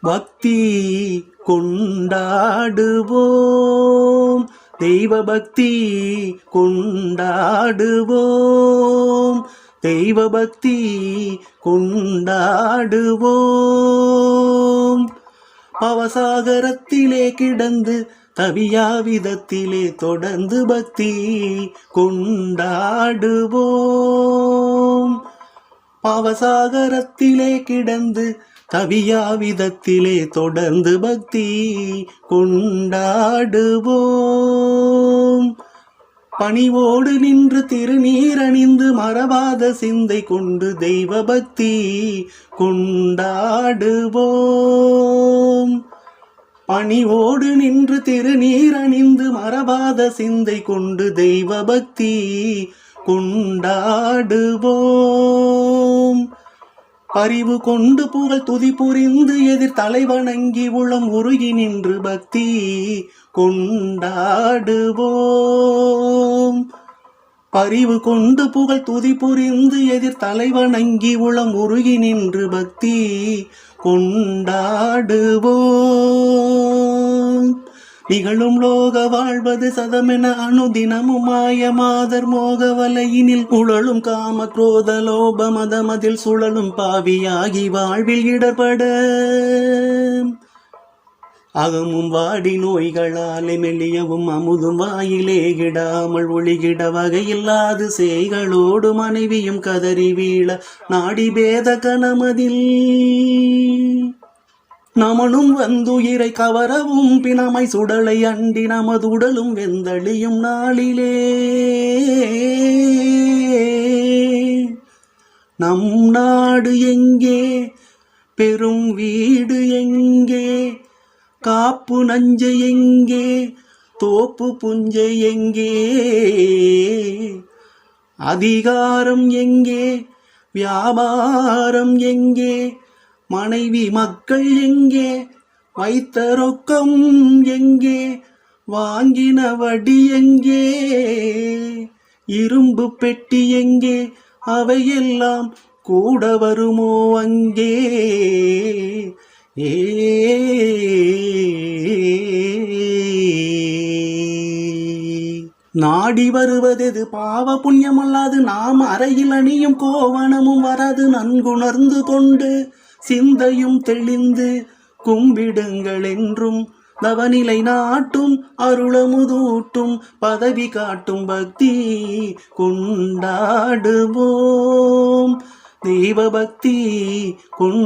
பக்தி கொண்டாடுவோம், தெய்வ பக்தி கொண்டாடுவோம், தெய்வ பக்தி கொண்டாடுவோம். பவசாகரத்திலே கிடந்து தவியா விதத்திலே தொடர்ந்து பக்தி கொண்டாடுவோம். பவசாகரத்திலே கிடந்து தவியா விதத்திலே தொடர்ந்து பக்தி கொண்டாடுவோம். பணிவோடு நின்று திருநீரணிந்து மறவாத சிந்தை கொண்டு தெய்வ பக்தி கொண்டாடுவோம். பணிவோடு நின்று திருநீரணிந்து மறவாத சிந்தை கொண்டு தெய்வ பக்தி கொண்டாடுவோம். பரிவு கொண்டு புகழ் துதி புரிந்து எதிர் தலைவணங்கி உளம் உருகி நின்று பக்தி கொண்டாடுவோம். பரிவு கொண்டு புகழ் துதி புரிந்து எதிர் தலைவணங்கி உளம் உருகி நின்று பக்தி கொண்டாடுவோம். நிகழும் லோக வாழ்வது சதமென அனுதினமும் மாயமாதர் மோக வலையினில் உழலும் காம குரோத லோப மதமதில் சுழலும் பாவியாகி வாழ்வில் இடர்பட அகமும் வாடி நோய்களாலே மெல்லியவும் அமுதும் வாயிலே கிடாமல் ஒளிகிட வகையில்லாது சேய்களோடு மனைவியும் கதறி வீழ நாடி பேத கனமதில் நமனும் வந்துயிரை கவரவும் பிணமை சுடலை அண்டி நமது உடலும் வெந்தளியும் நாளிலே நம் நாடு எங்கே, பெரும் வீடு எங்கே, காப்பு நஞ்சை எங்கே, தோப்பு புஞ்சை எங்கே, அதிகாரம் எங்கே, வியாபாரம் எங்கே, மனைவி மக்கள் எங்கே, வைத்த ரொக்கம் எங்கே, வாங்கின வடி எங்கே, இரும்பு பெட்டி எங்கே, அவையெல்லாம் கூட வருமோ அங்கே. நாடி வருவதெது பாவ புண்ணியமல்லாது நாம் அறையில் அணியும் கோவணமும் வராது நன்குணர்ந்து கொண்டு சிந்தையும் தெளிந்து கும்பிடுங்கள் என்றும் தவநிலை நாட்டும் அருளமுதூட்டும் பதவி காட்டும் பக்தி கொண்டாடுவோம், தெய்வ பக்தி கொண்டாடுவோம்.